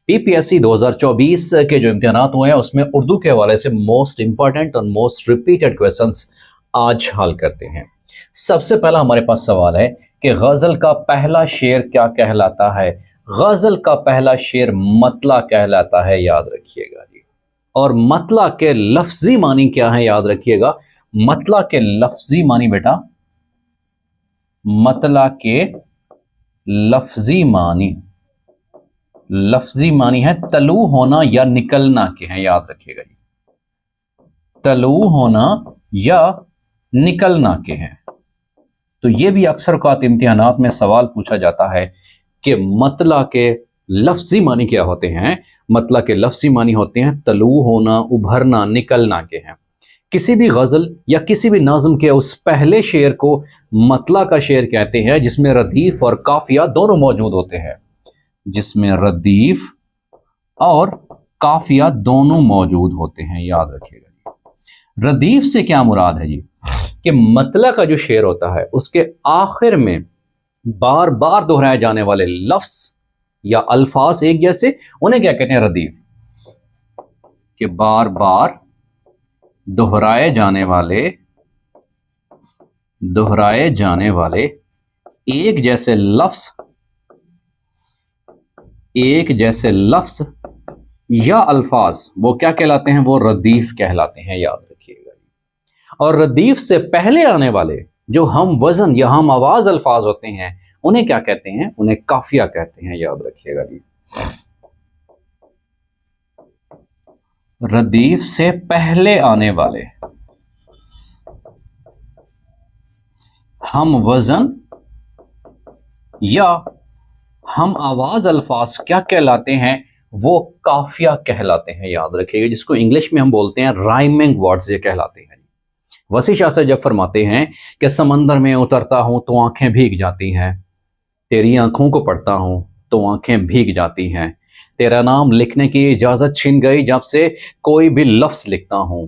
PPSC 2024 के जो इम्तिहानात हुए हैं उसमें उर्दू के हवाले से मोस्ट इंपॉर्टेंट और मोस्ट रिपीटेड क्वेश्चंस आज हल करते हैं। सबसे पहला हमारे पास सवाल है कि गज़ल का पहला शेर क्या कहलाता है। गज़ल का पहला शेर मतला कहलाता है, याद रखिएगा जी। और मतला के लफ्जी मानी क्या है, याद रखिएगा। मतला के लफ्जी मानी बेटा, मतला के लफ्जी मानी है तलू होना या निकलना के हैं, याद रखिएगा जी। तलू होना या निकलना के हैं। तो ये भी अक्सर औक़ात इम्तिहानात में सवाल पूछा जाता है कि मतला के लफ्जी मानी क्या होते हैं। मतला के लफ्जी मानी होते हैं तलू होना, उभरना, निकलना के हैं। किसी भी गज़ल या किसी भी नाज़म के उस पहले शेर को मतला का शेर कहते हैं जिसमें रदीफ और काफिया दोनों मौजूद होते हैं, जिसमें रदीफ और काफिया दोनों मौजूद होते हैं, याद रखिएगा जी। रदीफ से क्या मुराद है जी कि मतला का जो शेर होता है उसके आखिर में बार बार दोहराए जाने वाले लफ्ज या अल्फाज एक जैसे, उन्हें क्या कहते हैं, रदीफ। कि बार बार दोहराए जाने वाले एक जैसे लफ्ज या अल्फाज, वो क्या कहलाते हैं, वो रदीफ कहलाते हैं, याद रखिएगा। और रदीफ से पहले आने वाले जो हम वजन या हम आवाज अल्फाज होते हैं उन्हें क्या कहते हैं, उन्हें काफिया कहते हैं, याद रखिएगा जी। रदीफ से पहले आने वाले हम वजन या हम आवाज अल्फाज क्या कहलाते हैं, वो काफिया कहलाते हैं, याद रखिएगा। जिसको इंग्लिश में हम बोलते हैं राइमिंग वर्ड्स, ये कहलाते हैं। वसी शाह से जब फरमाते हैं कि समंदर में उतरता हूं तो आंखें भीग जाती हैं, तेरी आंखों को पढ़ता हूं तो आंखें भीग जाती हैं, तेरा नाम लिखने की इजाजत छिन गई जब से कोई भी लफ्ज लिखता हूं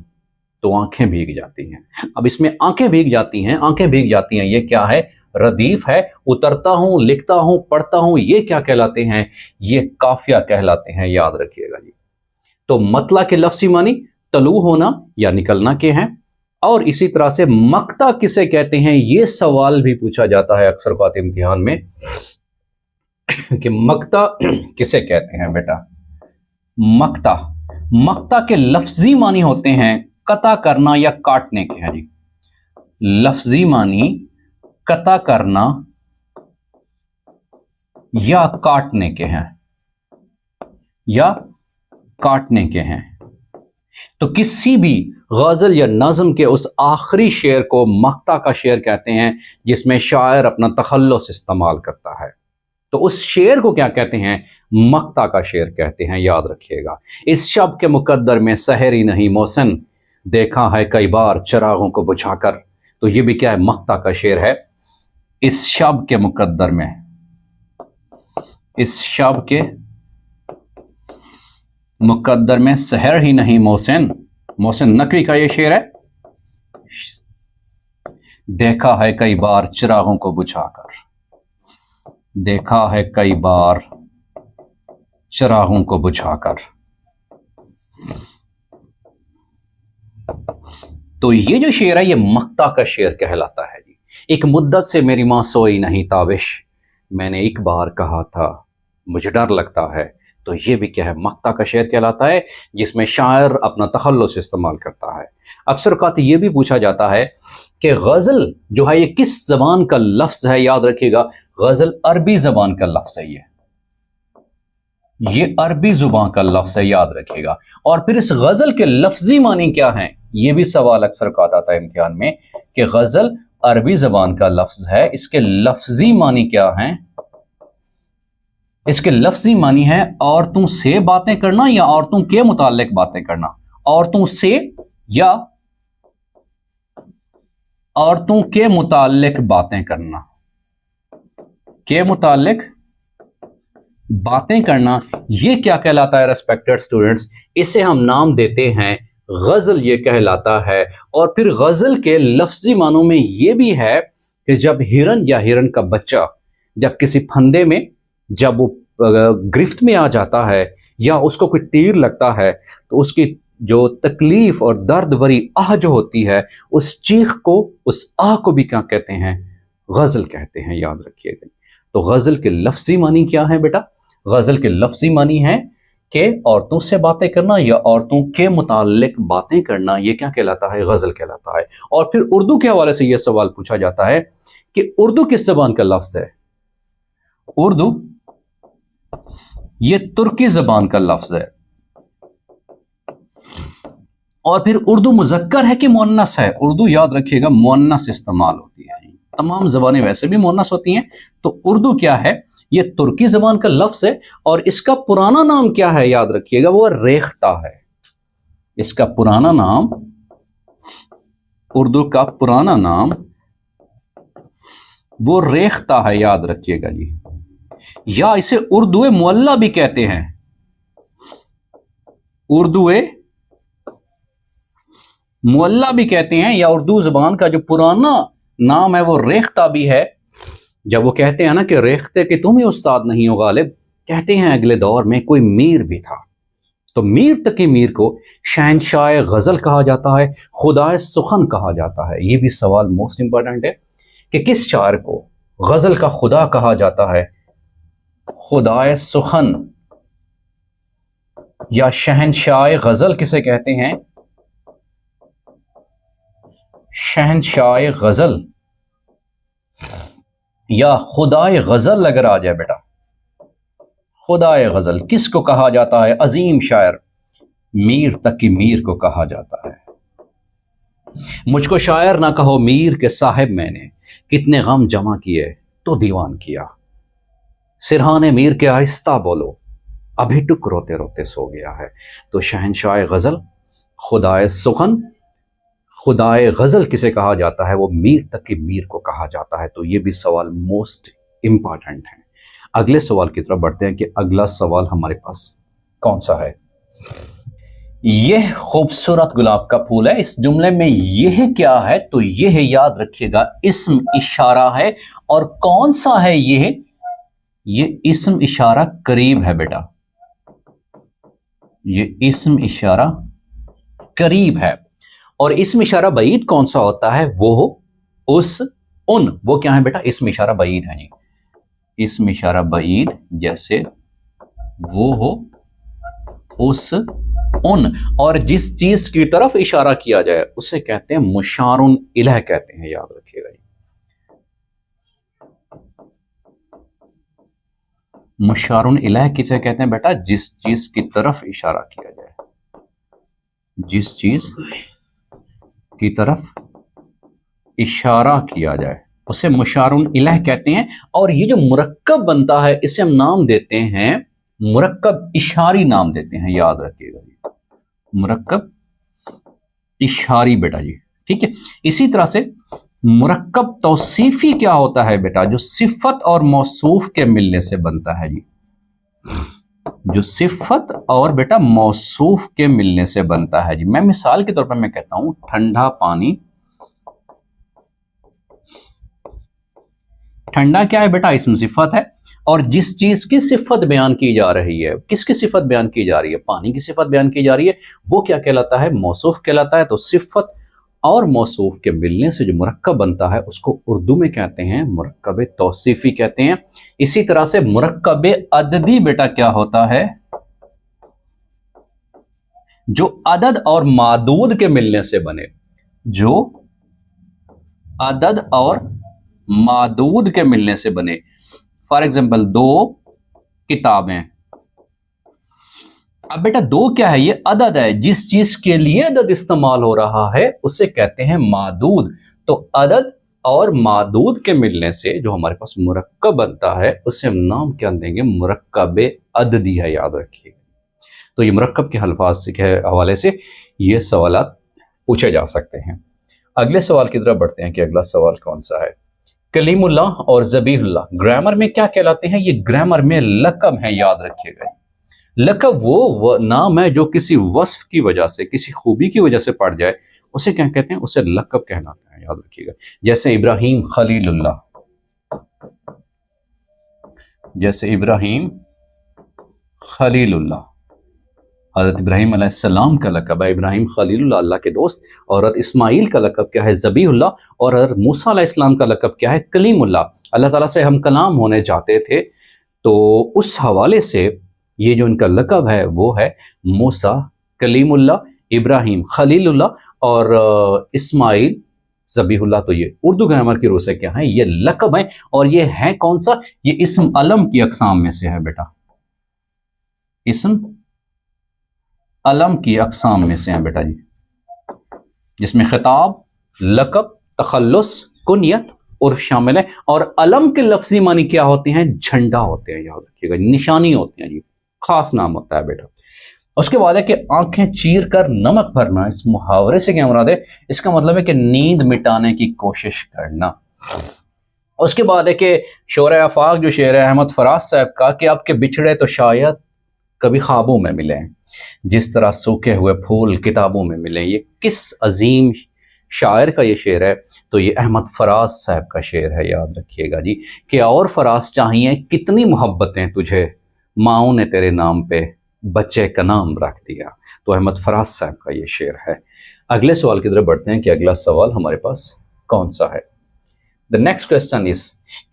तो आंखें भीग जाती हैं। अब इसमें आंखें भीग जाती हैं, ये क्या है, रदीफ है। उतरता हूं, लिखता हूं, पढ़ता हूं, ये क्या कहलाते हैं, ये काफिया कहलाते हैं, याद रखिएगा जी। तो मतला के लफ्ज़ी मानी तलू होना या निकलना के हैं। और इसी तरह से मक्ता किसे कहते हैं, ये सवाल भी पूछा जाता है अक्सर औक़ात इम्तिहान में कि मक्ता किसे कहते हैं बेटा। मक्ता के लफ्जी मानी होते हैं कता करना या काटने के हैं जी। लफ्जी मानी कता करना या काटने के हैं, तो किसी भी गज़ल या नज़म के उस आखिरी शेर को मक्ता का शेर कहते हैं जिसमें शायर अपना तखल्लुस इस्तेमाल करता है। तो उस शेर को क्या कहते हैं, मक्ता का शेर कहते हैं, याद रखिएगा। इस शब के मुकद्दर में सहरी नहीं मौसन, देखा है कई बार चिरागों को बुझाकर। तो ये भी क्या है, मक्ता का शेर है। इस शब के मुकद्दर में, इस शब के मुकद्दर में सहर ही नहीं मौसन नकवी का ये शेर है। देखा है कई बार चिरागों को बुझाकर, देखा है कई बार चिरागों को बुझाकर। तो ये जो शेर है ये मक्ता का शेर कहलाता है जी। एक मुद्दत से मेरी मां सोई नहीं ताबिश, मैंने एक बार कहा था मुझे डर लगता है। तो ये भी क्या है, मक्ता का शेर कहलाता है जिसमें शायर अपना तखल्लुस इस्तेमाल करता है। अक्सर औक़ात ये भी पूछा जाता है कि गज़ल जो है ये किस ज़बान का लफ्ज़ है, याद रखिएगा। गज़ल अरबी ज़बान का लफ्ज़ है, ये अरबी ज़ुबान का लफ्ज़ है, याद रखिएगा। और फिर इस गज़ल के लफ्ज़ी मानी क्या हैं, ये भी सवाल अक्सर औक़ात आता है इम्तिहान में कि गज़ल अरबी ज़बान का लफ्ज़ है, इसके लफ्ज़ी मानी क्या हैं। इसके लफ्ज़ी मानी है औरतों से बातें करना या औरतों के मुताल्लिक बातें करना। औरतों से या औरतों के मुताल्लिक बातें करना, के मुताल्लिक बातें करना, ये क्या कहलाता है रेस्पेक्टेड स्टूडेंट्स, इसे हम नाम देते हैं गज़ल, ये कहलाता है। और फिर गज़ल के लफ्ज़ी मानों में ये भी है कि जब हिरन या हिरन का बच्चा जब किसी फंदे में जब वो गिरफ्त में आ जाता है یا उसको कोई तीर लगता है तो उसकी जो तकलीफ और दर्द भरी आह जो होती है, उस चीख को, उस आह को भी क्या कहते हैं? गज़ल कहते हैं, याद रखिएगा। तो गज़ल के लफ्ज़ी मानी क्या है बेटा? गज़ल के लफ्ज़ी मानी है कि औरतों से बातें करना या औरतों के मुताल्लिक बातें करना, ये क्या कहलाता है? गज़ल कहलाता है। और फिर उर्दू के हवाले से ये सवाल पूछा जाता है कि उर्दू किस ज़बान का लफ्ज़ है? उर्दू ये तुर्की ज़बान का लफ्ज़ है। और फिर उर्दू मुज़क्कर है कि मुअन्नस है? उर्दू याद रखिएगा मुअन्नस इस्तेमाल होती है। तमाम ज़बानें वैसे भी मुअन्नस होती हैं, तो उर्दू क्या है? ये तुर्की ज़बान का लफ्ज़ है। और इसका पुराना नाम क्या है? याद रखिएगा, वो रेख्ता है। इसका पुराना नाम, उर्दू का पुराना नाम वो रेख्ता है, याद रखिएगा जी। या इसे उर्दू मुअल्ला भी कहते हैं। उर्दू मुअल्ला भी कहते हैं, या उर्दू ज़बान का जो पुराना नाम है वो रेख्ता भी है। जब वो कहते हैं ना कि रेख्ते के तुम ही उस्ताद नहीं हो गालिब, कहते हैं अगले दौर में कोई मीर भी था, तो मीर तकी मीर को शहनशाह गज़ल कहा जाता है, खुदाए सुखन कहा जाता है। ये भी सवाल मोस्ट इंपॉर्टेंट है कि किस शायर को गज़ल का खुदा कहा जाता है? खुदाए सुखन या शहनशाह गज़ल किसे कहते हैं? शहनशाह गज़ल या खुदाए गज़ल अगर आ जाए बेटा, खुदाए गज़ल किसको कहा जाता है? अजीम शायर मीर तकी मीर को कहा जाता है। मुझको शायर ना कहो मीर के साहिब, मैंने कितने गम जमा किए तो दीवान किया। सिरहाने मीर के आहिस्ता बोलो, अभी टुक रोते रोते सो गया है। तो शहनशाह गज़ल, खुदाए सुखन, खुदाए गज़ल किसे कहा जाता है? वो मीर तकी मीर को कहा जाता है। तो ये भी सवाल मोस्ट इंपॉर्टेंट है। अगले सवाल की तरफ बढ़ते हैं कि अगला सवाल हमारे पास कौन सा है? यह खूबसूरत गुलाब का फूल है। इस जुमले में यह क्या है? तो यह याद रखिएगा इस्म इशारा है। और कौन सा है यह? ये इस्म इशारा करीब है बेटा, ये इस्म इशारा करीब है। और इस्म इशारा बईद कौन सा होता है? वो हो, उस, उन, वो क्या है बेटा? इस्म इशारा बईद है जी। इस्म इशारा बईद जैसे वो हो, उस, उन। और जिस चीज की तरफ इशारा किया जाए उसे कहते हैं मुशारुन इलह कहते हैं, याद रखिएगा। मुशारुन इलह किसे कहते हैं बेटा? जिस चीज की तरफ इशारा किया जाए, जिस चीज की तरफ इशारा किया जाए उसे मुशारुन इलह कहते हैं। और ये जो मुरक्कब बनता है इसे हम नाम देते हैं मुरक्कब इशारी, नाम देते हैं, याद रखिएगा जी, मुरक्कब इशारी बेटा जी। ठीक है। इसी तरह से मुरक्कब तौसीफी क्या होता है बेटा? जो सिफत और मौसूफ के मिलने से बनता है जी, जो सिफत और बेटा मौसूफ के मिलने से बनता है जी। मैं मिसाल के तौर पर मैं कहता हूं ठंडा पानी। ठंडा क्या है बेटा? इसम सिफत है। और जिस चीज की सिफत बयान की जा रही है, किसकी सिफत बयान की जा रही है? पानी की सिफत बयान की जा रही है, वो क्या कहलाता है? मौसूफ कहलाता है। तो सिफत और मौसूफ के मिलने से जो मुरक्कब बनता है उसको उर्दू में कहते हैं मुरक्कब तौसीफी कहते हैं। इसी तरह से मुरक्कब अददी बेटा क्या होता है? जो अदद और मादूद के मिलने से बने, जो अदद और मादूद के मिलने से बने। फॉर एग्जाम्पल दो किताबें। अब बेटा दो क्या है? ये अदद है। जिस चीज के लिए अदद इस्तेमाल हो रहा है उसे कहते हैं मादूद। तो अदद और मादूद के मिलने से जो हमारे पास मुरक्कब बनता है उसे हम नाम क्या देंगे? मुरक्कब अददी है, याद रखिए। तो ये मुरक्कब के अल्फाज के हवाले से ये सवाल पूछे जा सकते हैं। अगले सवाल की तरफ बढ़ते हैं कि अगला सवाल कौन सा है? कलीमुल्लाह और ज़बीहुल्लाह ग्रामर में क्या कहलाते हैं? ये ग्रामर में लक़ब है, याद रखिएगा। लक़ब वो नाम है जो किसी वस्फ की वजह से, किसी खूबी की वजह से पड़ जाए, उसे क्या कहते हैं? उसे लक़ब कहलाता है, याद रखिएगा। जैसे इब्राहीम खलीलुल्लाह, जैसे इब्राहीम खलीलुल्लाह, हज़रत इब्राहीम अलैहिस्सलाम का लक़ब है इब्राहीम खलीलुल्लाह, अल्लाह के दोस्त, और हज़रत इस्माइल का लक़ब क्या है? ज़बीहुल्लाह, और हज़रत मूसा अलैहिस्सलाम का लक़ब क्या है? कलीमुल्लाह। अल्लाह ताला से हम कलाम होने जाते थे, तो उस हवाले से ये जो इनका लक़ब है वो है मूसा कलीमुल्लाह, इब्राहीम खलीलुल्लाह और इस्माइल ज़बीहुल्लाह। तो ये उर्दू ग्रामर की रूह से क्या है? ये लक़ब है, और ये है कौन सा? ये इस्म अलम की अक़साम में से है बेटा, इस्म अलम की अक़साम में से है बेटा जी, जिसमें खिताब, लक़ब, तखल्लुस, कुनियत, उर्फ शामिल है। और अलम के लफ्ज़ी मानी क्या होते हैं? झंडा होते हैं, याद रखिएगा, निशानी होती है जी, खास नाम होता है बेटा। उसके बाद है कि आंखें चीर कर नमक भरना, इस मुहावरे से क्या मुराद है? इसका मतलब है कि नींद मिटाने की कोशिश करना। उसके बाद है कि शोरे आफाक जो शेर है अहमद फराज साहब का, कि आपके बिछड़े तो शायद कभी ख्वाबों में मिले, जिस तरह सूखे हुए फूल किताबों में मिले। ये किस अजीम शायर का ये शेर है? तो ये अहमद फराज साहब का शेर है, याद रखिएगा जी। कि और फराज चाहिए कितनी मोहब्बतें तुझे, माओ ने तेरे नाम पे बच्चे का नाम रख दिया। तो अहमद फराज साहब का ये शेर है। अगले सवाल की तरफ बढ़ते हैं कि अगला सवाल हमारे पास कौन सा है। द नेक्स्ट क्वेश्चन इज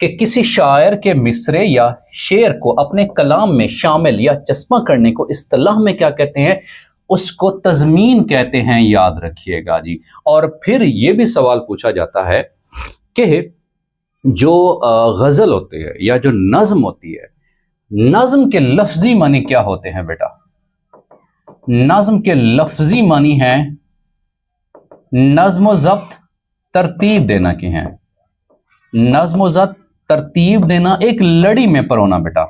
कि किसी शायर के मिसरे या शेर को अपने कलाम में शामिल या चस्पा करने को इस्तिलाह में क्या कहते हैं? उसको तज़मीन कहते हैं, याद रखिएगा जी। और फिर ये भी सवाल पूछा जाता है कि जो गज़ल होती है या जो नज़्म होती है, नज़्म के लफ्ज़ी मानी क्या होते हैं बेटा? नज़्म के लफ्ज़ी मानी है नज़्म व ज़ब्त, तरतीब देना की है। नज़्म व ज़ब्त, तरतीब देना, एक लड़ी में परोना बेटा,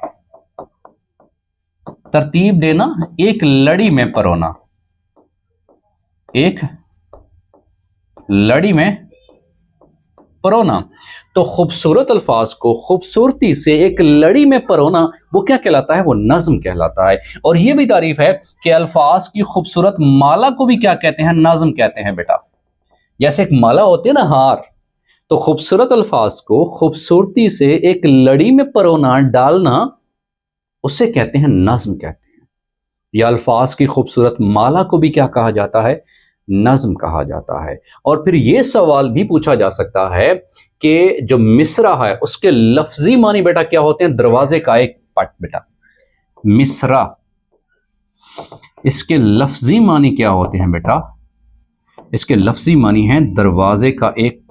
तरतीब देना, एक लड़ी में परोना, एक लड़ी में परोना। तो खूबसूरत अल्फाज को खूबसूरती से एक लड़ी में परोना, वो क्या कहलाता है? वो नज़्म कहलाता है। और ये भी तारीफ है कि अल्फाज की खूबसूरत माला को भी क्या कहते हैं? नज़्म कहते हैं बेटा। जैसे एक माला होती है ना, हार, तो खूबसूरत अल्फाज को खूबसूरती से एक लड़ी में परोना, डालना, उसे कहते हैं नज़्म कहते हैं। या अल्फाज की खूबसूरत माला को भी क्या कहा जाता है? नज़्म कहा जाता है। और फिर ये सवाल भी पूछा जा सकता है कि जो मिसरा है उसके लफ्जी मानी बेटा क्या होते हैं? दरवाजे का एक पट बेटा, मिसरा, इसके लफ्जी मानी क्या होते हैं बेटा? इसके लफ्जी मानी है दरवाजे का एक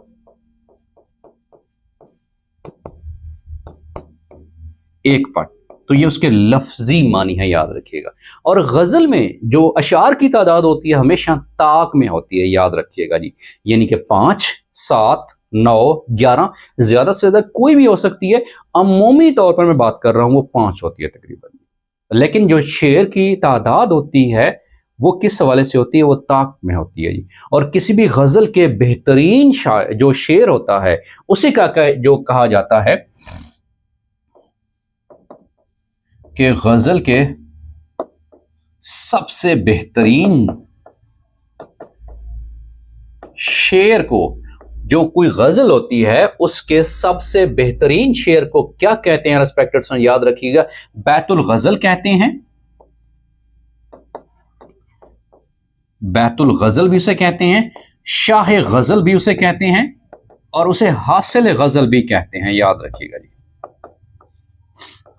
पट। तो ये उसके लफ्जी मानी है, याद रखिएगा। और गज़ल में जो अशार की तादाद होती है हमेशा ताक में होती है, याद रखिएगा जी। यानी कि 5, 7, 9, 11, ज़्यादा से ज़्यादा कोई भी हो सकती है। अमूमी तौर पर मैं बात कर रहा हूँ वो 5 होती है तकरीबन। लेकिन जो शेर की तादाद होती है वो किस हवाले से होती है? वो ताक में होती है जी। और किसी भी गज़ल के बेहतरीन जो शेर होता है उसे जो कहा जाता है कि गज़ल के सबसे बेहतरीन शेर को, जो कोई गज़ल होती है उसके सबसे बेहतरीन शेर को क्या कहते हैं? रिस्पेक्टेड सन, याद रखिएगा, बैतुल गज़ल कहते हैं। बैतुल गज़ल भी उसे कहते हैं, शाह गज़ल भी उसे कहते हैं, और उसे हासिल गज़ल भी कहते हैं, याद रखिएगा जी।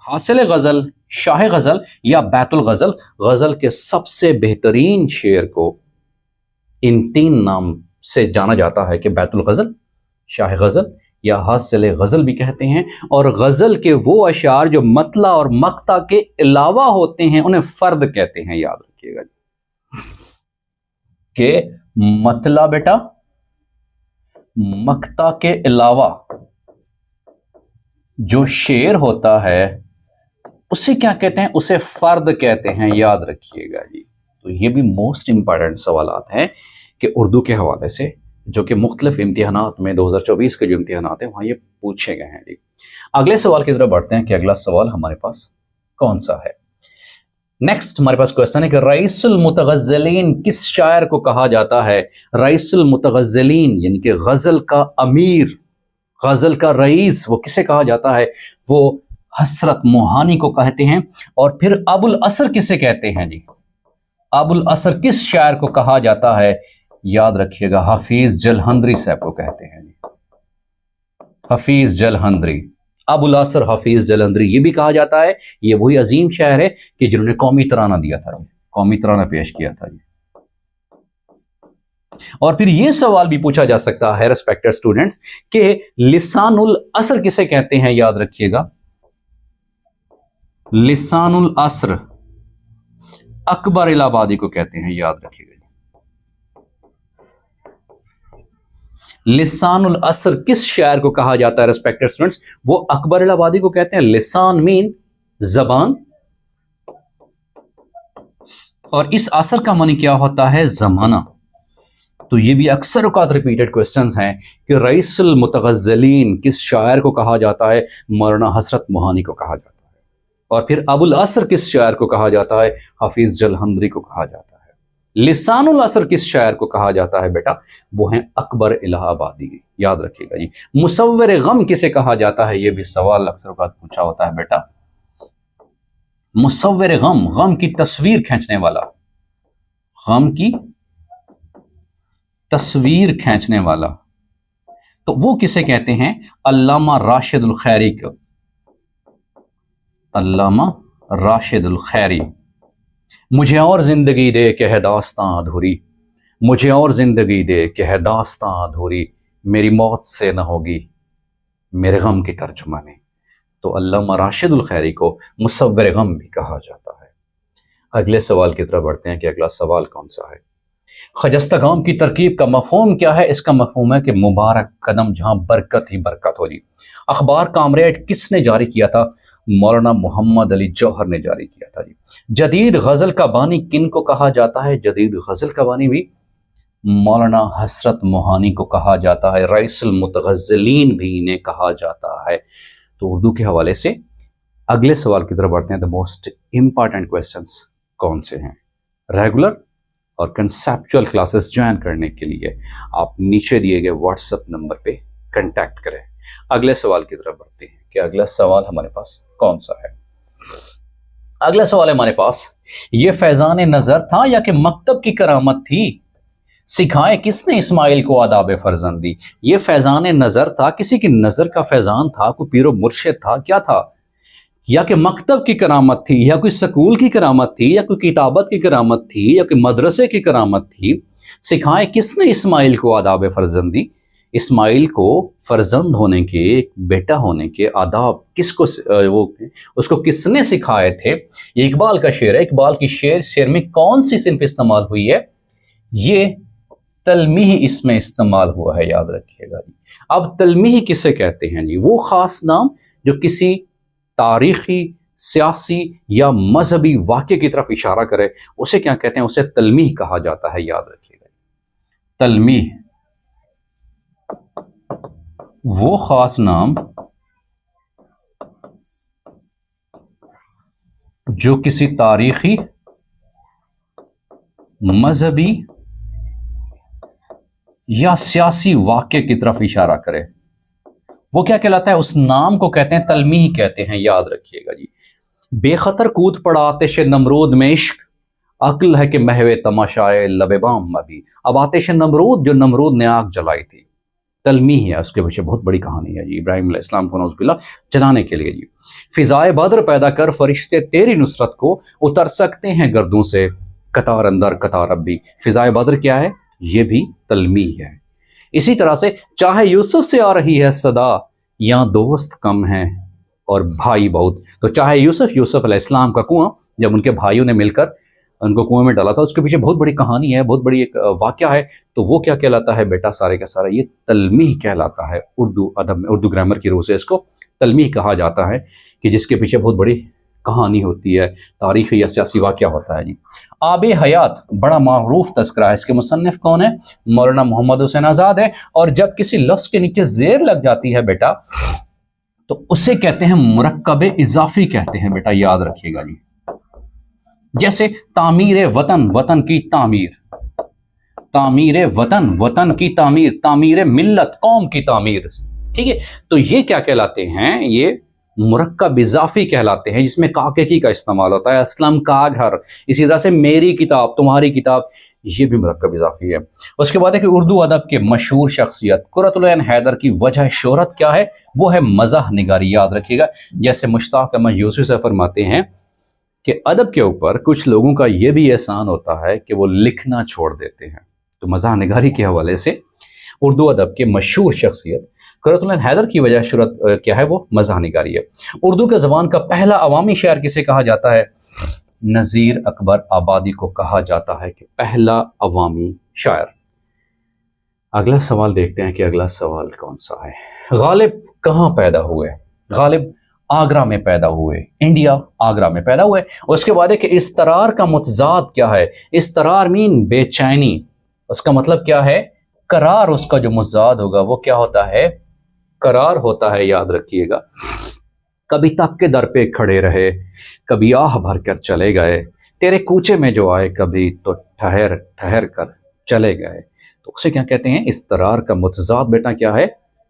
हासिल गज़ल, शाह गज़ल या बैतुल गज़ल, गज़ल के सबसे बेहतरीन शेर को इन 3 नाम से जाना जाता है कि बैतुल गज़ल, शाह गज़ल या हासिल गज़ल भी कहते हैं। और गज़ल के वो अशार जो मतला और मक्ता के अलावा होते हैं उन्हें फ़र्द कहते हैं, याद रखिएगा कि मतला बेटा, मक्ता के अलावा जो शेर होता है उसे क्या कहते हैं? उसे फ़र्द कहते हैं, याद रखिएगा जी। तो ये भी मोस्ट इंपॉर्टेंट सवालात हैं कि उर्दू के हवाले से, जो कि मुख्तलिफ इम्तिहानात में 2024 के जो इम्तिहानात हैं वहाँ ये पूछे गए हैं जी। अगले सवाल की तरफ बढ़ते हैं कि अगला सवाल हमारे पास कौन सा है। नेक्स्ट हमारे पास क्वेश्चन है कि रईसुल मुतगज़्ज़लीन किस शायर को कहा जाता है? रईसुल मुतगज़्ज़लीन यानी कि गज़ल का अमीर, गज़ल का रईस, वो किसे कहा जाता है? वो हसरत मोहानी को कहते हैं। और फिर अबुल असर किसे कहते हैं जी? ابو الاسر کس شاعر کو کہا جاتا ہے؟ یاد رکھیے گا حفیظ جلہندری صاحب کو کہتے ہیں جی، حفیظ جلہندری، ابو الاسر حفیظ جلہندری یہ بھی کہا جاتا ہے. یہ وہی عظیم شاعر ہے کہ جنہوں نے قومی ترانہ دیا تھا، قومی ترانہ پیش کیا تھا جی. اور پھر یہ سوال بھی پوچھا جا سکتا ہے ریسپیکٹڈ اسٹوڈنٹس کہ لسان العصر کسے کہتے ہیں؟ یاد رکھیے گا لسان العصر اکبر الہ آبادی کو کہتے ہیں. یاد رکھیے گا لسان العصر کس شاعر کو کہا جاتا ہے ریسپیکٹڈ اسٹوڈنٹس؟ وہ اکبر الہ آبادی کو کہتے ہیں. لسان مین زبان، اور اس عصر کا معنی کیا ہوتا ہے؟ زمانہ. تو یہ بھی اکثر اوقات ریپیٹڈ کوسچنز ہیں کہ رئیس المتغزلین کس شاعر کو کہا جاتا ہے؟ مولانا حسرت موہانی کو کہا جاتا ہے. اور پھر ابو الاسر کس شاعر کو کہا جاتا ہے؟ حفیظ جلہندری کو کہا جاتا ہے. لسان العصر کس شاعر کو کہا جاتا ہے بیٹا؟ وہ ہیں اکبر الہ آبادی. یاد رکھیے گا جی. مصور غم کسے کہا جاتا ہے؟ یہ بھی سوال اکثر اوقات پوچھا ہوتا ہے بیٹا. مصور غم، غم کی تصویر کھینچنے والا، غم کی تصویر کھینچنے والا، تو وہ کسے کہتے ہیں؟ علامہ راشد الخیری کو. علامہ راشد الخیری. مجھے اور زندگی دے کہ ہے داستاں ادھوری، مجھے اور زندگی دے کہ ہے داستاں ادھوری، میری موت سے نہ ہوگی میرے غم کی ترجمانی. تو علامہ راشد الخیری کو مصور غم بھی کہا جاتا ہے. اگلے سوال کی طرف بڑھتے ہیں کہ اگلا سوال کون سا ہے؟ خجستہ گام کی ترکیب کا مفہوم کیا ہے؟ اس کا مفہوم ہے کہ مبارک قدم جہاں برکت ہی برکت ہو جی. اخبار کامریڈ کس نے جاری کیا تھا؟ مولانا محمد علی جوہر نے جاری کیا تھا جی. جدید غزل کا بانی کن کو کہا جاتا ہے؟ جدید غزل کا بانی بھی مولانا حسرت موہانی کو کہا جاتا ہے. رئیس المتغزلین بھی انہیں کہا جاتا ہے. تو اردو کے حوالے سے اگلے سوال کی طرف بڑھتے ہیں. دا موسٹ امپارٹنٹ کوسچنس کون سے ہیں؟ ریگولر اور کنسیپچول کلاسز جوائن کرنے کے لیے آپ نیچے دیے گئے واٹس ایپ نمبر پہ کنٹیکٹ کریں. اگلے سوال کی طرف بڑھتے ہیں کہ اگلا سوال ہمارے پاس کون سا ہے؟ اگلا سوال ہے ہمارے پاس، یہ فیضان نظر تھا یا کہ مکتب کی کرامت تھی؟ سکھائے کس نے اسماعیل کو آداب فرزندی؟ یہ فیضان نظر تھا، کسی کی نظر کا فیضان تھا، کوئی پیر و مرشد تھا، کیا تھا؟ یا کہ مکتب کی کرامت تھی، یا کوئی سکول کی کرامت تھی، یا کوئی کتابت کی کرامت تھی، یا کوئی مدرسے کی کرامت تھی؟ سکھائے کس نے اسماعیل کو آداب فرزندی؟ اسماعیل کو فرزند ہونے کے، بیٹا ہونے کے آداب کس کو اس کو کس نے سکھائے تھے؟ یہ اقبال کا شعر ہے. اقبال کی شعر میں کون سی صنف استعمال ہوئی ہے؟ یہ تلمیح اس میں استعمال ہوا ہے. یاد رکھیے گا جی. اب تلمیح کسے کہتے ہیں جی؟ وہ خاص نام جو کسی تاریخی، سیاسی یا مذہبی واقعے کی طرف اشارہ کرے، اسے کیا کہتے ہیں؟ اسے تلمیح کہا جاتا ہے. یاد رکھیے گا. تلمیح وہ خاص نام جو کسی تاریخی، مذہبی یا سیاسی واقعے کی طرف اشارہ کرے، وہ کیا کہلاتا ہے؟ اس نام کو کہتے ہیں تلمیح کہتے ہیں. یاد رکھیے گا جی. بے خطر کود پڑا آتش نمرود میں عشق، عقل ہے کہ محو تماشائے لب بام مبی. اب آتش نمرود جو نمرود نے آگ جلائی تھی، تلمیح ہے، اس کے پیچھے بہت بڑی کہانی ہے جی. ابراہیم علیہ السلام کو نعوذ باللہ جلانے کے لیے جی. فضائے بدر پیدا کر فرشتے تیری نصرت کو، اتر سکتے ہیں گردوں سے قطار اندر قطار ربی. فضائے بدر کیا ہے؟ یہ بھی تلمیح ہے. اسی طرح سے چاہے یوسف سے آ رہی ہے صدا، یہاں دوست کم ہیں اور بھائی بہت. تو چاہے یوسف علیہ السلام کا کنواں جب ان کے بھائیوں نے مل کر ان کو کنویں میں ڈالا تھا، اس کے پیچھے بہت بڑی کہانی ہے، بہت بڑی ایک واقعہ ہے. تو وہ کیا کہلاتا ہے بیٹا؟ سارے کا سارا یہ تلمیح کہلاتا ہے. اردو ادب میں، اردو گرامر کی روح سے اس کو تلمیح کہا جاتا ہے کہ جس کے پیچھے بہت بڑی کہانی ہوتی ہے، تاریخی یا سیاسی واقعہ ہوتا ہے جی. آب حیات بڑا معروف تذکرہ ہے. اس کے مصنف کون ہے؟ مولانا محمد حسین آزاد ہے. اور جب کسی لفظ کے نیچے زیر لگ جاتی ہے بیٹا تو اسے کہتے ہیں مرکب اضافی کہتے ہیں بیٹا. یاد رکھیے گا جی. جیسے تعمیر وطن، وطن کی تعمیر، تعمیر وطن، وطن کی تعمیر، تعمیر ملت، قوم کی تعمیر. ٹھیک ہے. تو یہ کیا کہلاتے ہیں؟ یہ مرکب اضافی کہلاتے ہیں، جس میں کاکے کی کا استعمال ہوتا ہے، اسلم کا گھر، اسی طرح سے میری کتاب، تمہاری کتاب، یہ بھی مرکب اضافی ہے۔ اس کے بعد ہے کہ اردو ادب کے مشہور شخصیت قرۃ العین حیدر کی وجہ شہرت کیا ہے؟ وہ ہے مزاح نگاری، یاد رکھیے گا۔ جیسے مشتاق احمد یوسفی سے فرماتے ہیں کہ ادب کے اوپر کچھ لوگوں کا یہ بھی احسان ہوتا ہے کہ وہ لکھنا چھوڑ دیتے ہیں۔ تو مزاح نگاری کے حوالے سے اردو ادب کے مشہور شخصیت قرۃ العین حیدر کی وجہ شہرت کیا ہے؟ وہ مزاح نگاری ہے۔ اردو کے زبان کا پہلا عوامی شاعر کسے کہا جاتا ہے؟ نذیر اکبر آبادی کو کہا جاتا ہے کہ پہلا عوامی شاعر۔ اگلا سوال دیکھتے ہیں کہ اگلا سوال کون سا ہے۔ غالب کہاں پیدا ہوئے؟ غالب آگرہ میں پیدا ہوئے، انڈیا، آگرہ میں پیدا ہوئے۔ اس کے بعد ہے کہ استرار کا متضاد کیا ہے؟ استرار مین بے چینی، اس کا مطلب کیا ہے؟ قرار، اس کا جو متضاد ہوگا وہ کیا ہوتا ہے؟ قرار ہوتا ہے، یاد رکھیے گا۔ کبھی تپ کے در پہ کھڑے رہے، کبھی آہ بھر کر چلے گئے، تیرے کوچے میں جو آئے کبھی تو ٹھہر کر چلے گئے۔ تو اسے کیا کہتے ہیں؟ استرار کا متضاد بیٹا کیا ہے؟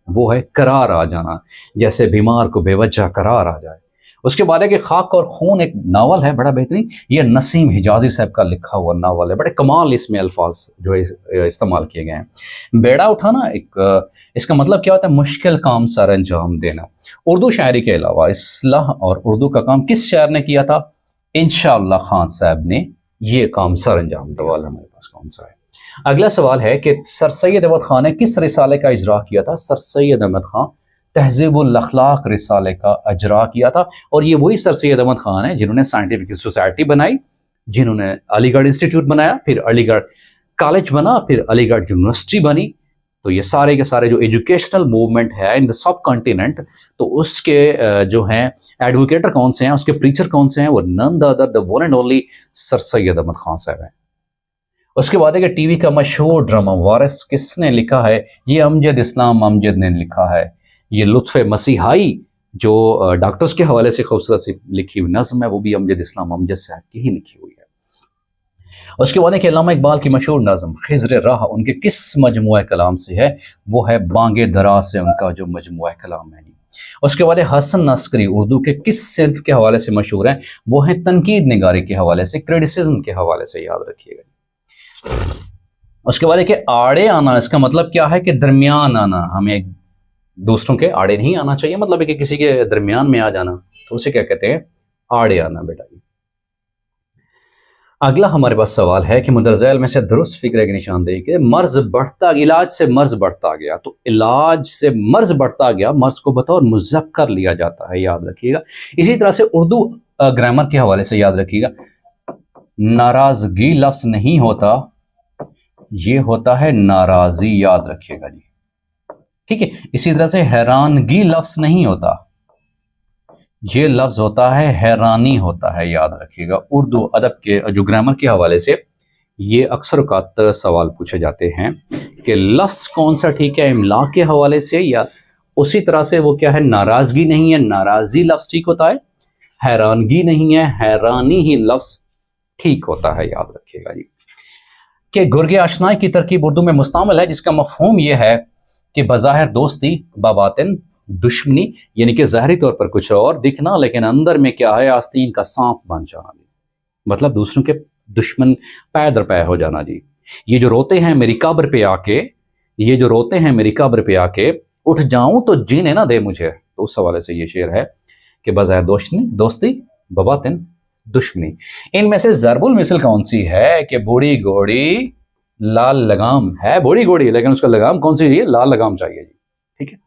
وہ ہے قرار آ جانا، جیسے بیمار کو بے وجہ قرار آ جائے۔ اس کے بعد ہے کہ خاک اور خون ایک ناول ہے بڑا بہترین، یہ نسیم حجازی صاحب کا لکھا ہوا ناول ہے، بڑے کمال اس میں الفاظ جو استعمال کیے گئے ہیں۔ بیڑا اٹھانا اس کا مطلب کیا ہوتا ہے؟ مشکل کام سر انجام دینا۔ اردو شاعری کے علاوہ اصلاح اور اردو کا کام کس شاعر نے کیا تھا؟ انشاءاللہ خان صاحب نے یہ کام سر انجام دیا۔ ہمارے پاس کون سا ہے؟ اگلا سوال ہے کہ سر سید احمد خان نے کس رسالے کا اجرا کیا تھا؟ سر سید احمد خان تہذیب الاخلاق رسالے کا اجرا کیا تھا، اور یہ وہی سر سید احمد خان ہیں جنہوں نے سائنٹیفک سوسائٹی بنائی، جنہوں نے علی گڑھ انسٹیٹیوٹ بنایا، پھر علی گڑھ کالج بنا، پھر علی گڑھ یونیورسٹی بنی۔ تو یہ سارے کے سارے جو ایجوکیشنل موومنٹ ہے ان دا سب کانٹیننٹ، تو اس کے جو ہیں ایڈوکیٹر کون سے ہیں، اس کے پریچر کون سے ہیں؟ وہ none the other the one and only sir Syed Ahmad Khan صاحب ہیں۔ اس کے بعد ہے کہ ٹی وی کا مشہور ڈرامہ وارث کس نے لکھا ہے؟ یہ امجد اسلام امجد نے لکھا ہے۔ یہ لطف مسیحائی جو ڈاکٹرز کے حوالے سے خوبصورت سی لکھی ہوئی نظم ہے، وہ بھی امجد اسلام امجد صاحب کی ہی لکھی ہوئی ہے۔ اس کے بعد ہے کہ علامہ اقبال کی مشہور نظم خضر راہ ان کے کس مجموعہ کلام سے ہے؟ وہ ہے بانگ درا سے ان کا جو مجموعہ کلام ہے۔ اس کے بعد حسن عسکری اردو کے کس صنف کے حوالے سے مشہور ہیں؟ وہ ہیں تنقید نگاری کے حوالے سے، کریٹیسزم کے حوالے سے، یاد رکھیے گا۔ اس کے بعد ہے کہ آڑے آنا، اس کا مطلب کیا ہے؟ کہ درمیان آنا، ہمیں دوسروں کے آڑے نہیں آنا چاہیے، مطلب ہے کہ کسی کے درمیان میں آ جانا، تو اسے کیا کہتے ہیں؟ آڑے آنا بیٹا۔ اگلا ہمارے پاس سوال ہے کہ مندرجہ میں سے درست فکر کی نشاندہی کہ مرض بڑھتا، علاج سے مرض بڑھتا گیا، تو علاج سے مرض بڑھتا گیا، مرض کو بطور مذکر لیا جاتا ہے، یاد رکھیے گا۔ اسی طرح سے اردو گرامر کے حوالے سے یاد رکھیے گا، ناراضگی لفظ نہیں ہوتا، یہ ہوتا ہے ناراضی، یاد رکھیے گا جی، ٹھیک ہے۔ اسی طرح سے حیرانگی لفظ نہیں ہوتا، یہ لفظ ہوتا ہے حیرانی ہوتا ہے، یاد رکھیے گا۔ اردو ادب کے جو گرامر کے حوالے سے یہ اکثر اوقات سوال پوچھے جاتے ہیں کہ لفظ کون سا ٹھیک ہے املا کے حوالے سے، یا اسی طرح سے وہ کیا ہے؟ ناراضگی نہیں ہے، ناراضی لفظ ٹھیک ہوتا ہے، حیرانگی نہیں ہے، حیرانی ہی لفظ ٹھیک ہوتا ہے، یاد رکھیے گا جی۔ کہ گرگ آشنائی کی ترکیب اردو میں مستعمل ہے، جس کا مفہوم یہ ہے کہ بظاہر دوستی بباطن دشمنی، یعنی کہ ظاہری طور پر کچھ اور دکھنا لیکن اندر میں کیا ہے؟ آستین کا سانپ بن جانا، مطلب دوسروں کے دشمن پے در پے ہو جانا جی۔ یہ جو روتے ہیں میری قبر پہ آ کے، یہ جو روتے ہیں میری قبر پہ آ کے، اٹھ جاؤں تو جینے نہ دے مجھے، تو اس حوالے سے یہ شعر ہے کہ بظاہر دوستی بباطن دشمنی۔ ان میں سے ضرب المثل کون سی ہے؟ کہ بوڑھی گھوڑی لال لگام ہے، بوڑھی گھوڑی لیکن اس کا لگام کون سی ہے؟ لال لگام چاہیے جی، ٹھیک ہے۔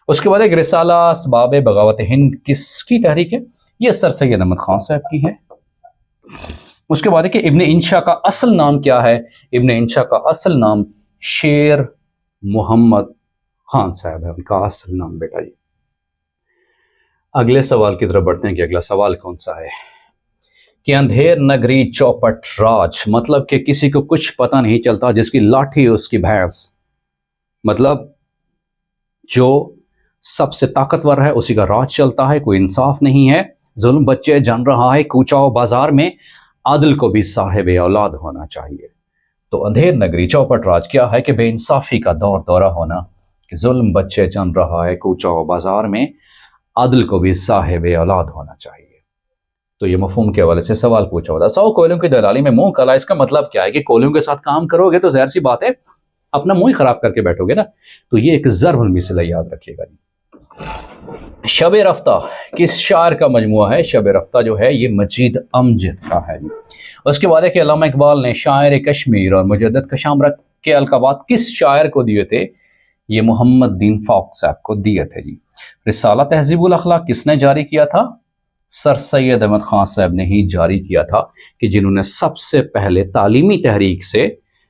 اس کے بعد ایک رسالہ اسباب بغاوت ہند کس کی تحریک ہے؟ یہ سر سید احمد خان صاحب کی ہے۔ اس کے بعد ہے کہ ابن انشا کا اصل نام کیا ہے؟ ابن انشا کا اصل نام شیر محمد خان صاحب ہے، ان کا اصل نام بیٹا جی۔ اگلے سوال کی طرف بڑھتے ہیں کہ اگلا سوال کون سا ہے؟ کہ اندھیر نگری چوپٹ راج، مطلب کہ کسی کو کچھ پتہ نہیں چلتا، جس کی لاٹھی اس کی بھینس، مطلب جو سب سے طاقتور ہے اسی کا راج چلتا ہے، کوئی انصاف نہیں ہے، ظلم بچے جن رہا ہے کوچاؤ بازار میں، عادل کو بھی صاحب اولاد ہونا چاہیے۔ تو اندھیر نگری چوپٹ راج کیا ہے؟ کہ بے انصافی کا دور دورہ ہونا، کہ ظلم بچے جن رہا ہے کوچاؤ بازار میں، عادل کو بھی صاحب اولاد ہونا چاہیے۔ تو یہ مفہوم کے حوالے سے سوال پوچھا ہوتا ہے۔ 100 کوئلوں کی دلالی میں منہ کالا، اس کا مطلب کیا ہے کہ کوئلوں کے ساتھ کام کرو گے تو ظاہر سی بات ہے اپنا منہ ہی خراب کر کے بیٹھو گے نا۔ تو یہ ایک ضرب المثل ہے، یاد رکھیے گا جی۔ شب رفتہ کس شاعر کا مجموعہ ہے؟ شب رفتہ جو ہے یہ مجید امجد کا ہے جی۔ اس کے بعد ہے کہ علامہ اقبال نے شاعر کشمیر اور مجدد کشامرک کے القابات کس شاعر کو دیے تھے؟ یہ محمد دین فاروق صاحب کو دیے تھے جی۔ رسالہ تہذیب الاخلاق کس نے جاری کیا تھا؟ سر سید احمد خان صاحب نے ہی جاری کیا تھا، کہ جنہوں نے سب سے پہلے تعلیمی تحریک سے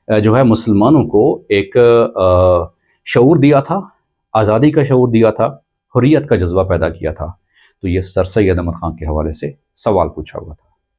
جو ہے مسلمانوں کو ایک شعور دیا تھا، آزادی کا شعور دیا تھا، حریت کا جذبہ پیدا کیا تھا۔ تو یہ سر سید احمد خان کے حوالے سے سوال پوچھا ہوا تھا۔